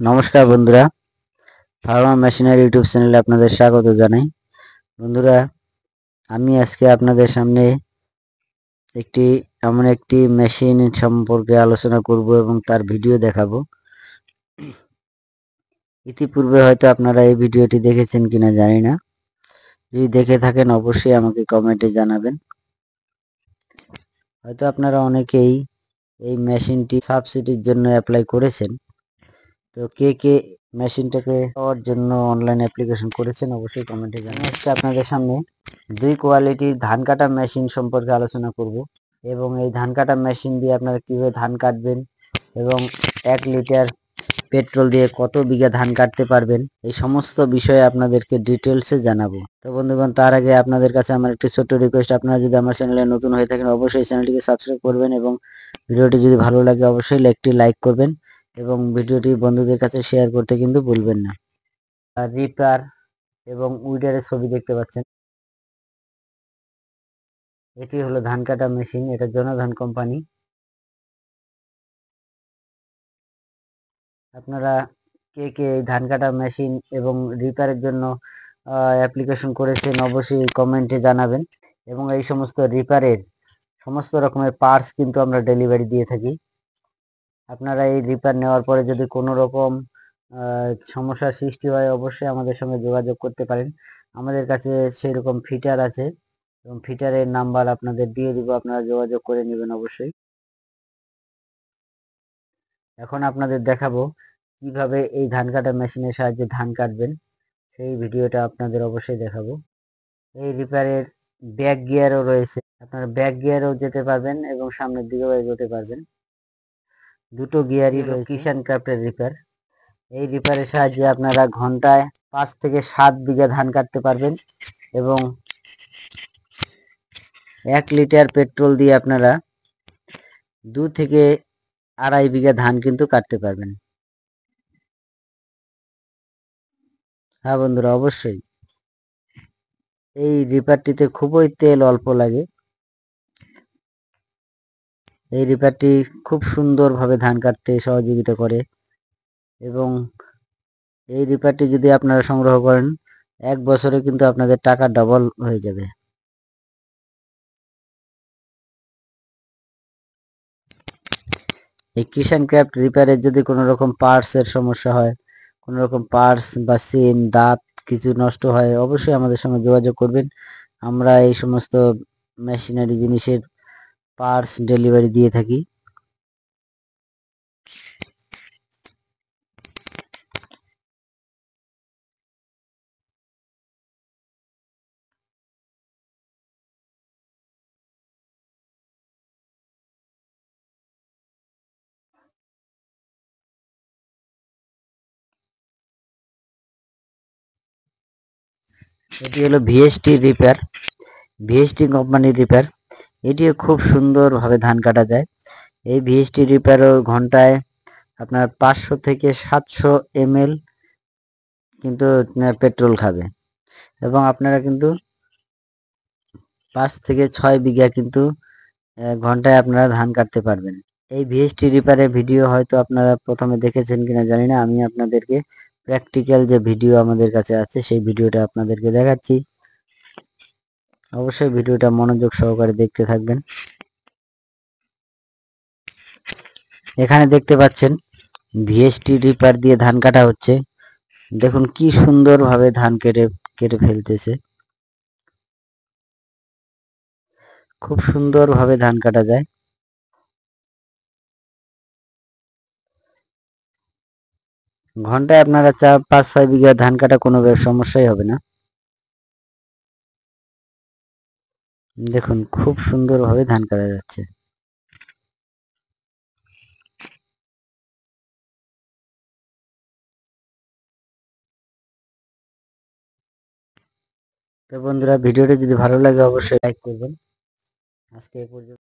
নমস্কার বন্ধুরা, Pharma machinery YouTube চ্যানেলে আপনাদের স্বাগত জানাই। বন্ধুরা, আমি আজকে আপনাদের সামনে এমন একটি মেশিন সম্পর্কে আলোচনা করব এবং তার ভিডিও দেখাবো। ইতিপূর্বে হয়তো আপনারা এই ভিডিওটি দেখেছেন কিনা জানি না। যদি দেখে থাকেন অবশ্যই আমাকে কমেন্টে জানাবেন। হয়তো আপনারা অনেকেই এই মেশিনটি সাবসিডির জন্য অ্যাপ্লাই করেছেন। তো কে মেশিনটাকে পাওয়ার জন্য অনলাইন অ্যাপ্লিকেশন করেছেন অবশ্যই কমেন্টে জানান। আজকে আপনাদের সামনে দুই কোয়ালিটির ধান কাটা মেশিন সম্পর্কে আলোচনা করব এবং এই ধান কাটা মেশিন দিয়ে আপনারা কিভাবে ধান কাটবেন এবং 1 লিটার পেট্রোল দিয়ে কত বিঘা ধান কাটতে পারবেন, এই সমস্ত বিষয়ে আপনাদেরকে ডিটেলসে জানাবো। তো বন্ধুগণ, তার আগে আপনাদের কাছে আমার একটি ছোট্ট রিকোয়েস্ট, আপনারা যদি আমার চ্যানেলে নতুন হয়ে থাকেন অবশ্যই চ্যানেলটিকে সাবস্ক্রাইব করবেন এবং ভিডিওটি যদি ভালো লাগে অবশ্যই একটি লাইক করবেন এবং ভিডিওটি বন্ধুদের কাছে শেয়ার করতে কিন্তু ভুলবেন না। রিপার এবং উইডারের ছবি দেখতে পাচ্ছেন। এটি হলো ধান কাটা মেশিন, এটা জনধন কোম্পানি। আপনারা কে এই ধান কাটা মেশিন এবং রিপারের জন্য অ্যাপ্লিকেশন করেছেন অবশ্যই কমেন্টে জানাবেন এবং এই সমস্ত রিপারের সমস্ত রকমের পার্টস কিন্তু আমরা ডেলিভারি দিয়ে থাকি। আপনারা এই রিপার নেওয়ার পরে যদি কোনো রকম সমস্যার সৃষ্টি হয় অবশ্যই আমাদের সঙ্গে যোগাযোগ করতে পারেন। আমাদের কাছে সেরকম ফিটার আছে এবং ফিটারের নাম্বার আপনাদের দিয়ে দিব, আপনারা যোগাযোগ করে নেবেন অবশ্যই। এখন আপনাদের দেখাবো কিভাবে এই ধান কাটা মেশিনের সাহায্যে ধান কাটবেন, সেই ভিডিওটা আপনাদের অবশ্যই দেখাবো। এই রিপারের ব্যাক গিয়ারও রয়েছে, আপনারা ব্যাক গিয়ারও যেতে পারবেন এবং সামনের দিকেও এগোতে পারবেন। দুটো গিয়ারই রয়েছে। কিষান ক্রাফটের রিপার। এই রিপারের সাহায্যে আপনারা ঘন্টায় 5 থেকে 7 বিঘা ধান কাটতে পারবেন এবং 1 লিটার পেট্রোল দিয়ে আপনারা 2 থেকে 2.5 বিঘা ধান কিন্তু কাটতে পারবেন। হ্যাঁ বন্ধুরা, অবশ্যই এই রিপারটিতে খুবই তেল অল্প লাগে। এই রিপারটি খুব সুন্দরভাবে ধান কাটতে সহযোগিতা করে এবং এই রিপারটি যদি আপনারা সংগ্রহ করেন 1 বছরে কিন্তু আপনাদের টাকা ডবল হয়ে যাবে। এই কিষান ক্রাফট রিপারের যদি কোনো রকম পার্টসের সমস্যা হয়, কোনো রকম পার্টস বা চেন দাঁত কিছু নষ্ট হয় অবশ্যই আমাদের সঙ্গে যোগাযোগ করবেন। আমরা এই সমস্ত মেশিনারি জিনিসের পার্টস ডেলিভারি দিয়ে থাকি। এটি হলো ভিএসটি রিপার, ভিএসটি কোম্পানির রিপার। এটিও খুব সুন্দরভাবে ধান কাটা যায়। এই ভিএসটি রিপারও ঘন্টায় আপনার 500 থেকে 700 ml কিন্তু পেট্রোল খাবে এবং আপনারা কিন্তু 5 থেকে 6 বিঘা কিন্তু ঘন্টায় আপনারা ধান কাটতে পারবেন। এই ভিএসটি রিপারের ভিডিও হয়তো আপনারা প্রথমে দেখেছেন কিনা জানি না, আমি আপনাদেরকে প্র্যাকটিক্যাল যে ভিডিও আমাদের কাছে আছে সেই ভিডিওটা আপনাদেরকে দেখাচ্ছি। অবশ্যই ভিডিওটা মনোযোগ সহকারে দেখতে থাকবেন। এখানে দেখতে পাচ্ছেন ভিএসটি রিপার দিয়ে ধান কাটা হচ্ছে। দেখুন কি সুন্দরভাবে ধান কেটে ফেলতেছে। খুব সুন্দরভাবে ধান কাটা যায়। ঘন্টায় আপনারা 4-5-6 বিঘা ধান কাটা কোনো সমস্যাই হবে না। দেখুন খুব সুন্দরভাবে ধান কাটা যাচ্ছে। তো বন্ধুরা, ভিডিওটি যদি ভালো লাগে অবশ্যই লাইক করবেন। আজকে এ পর্যন্ত।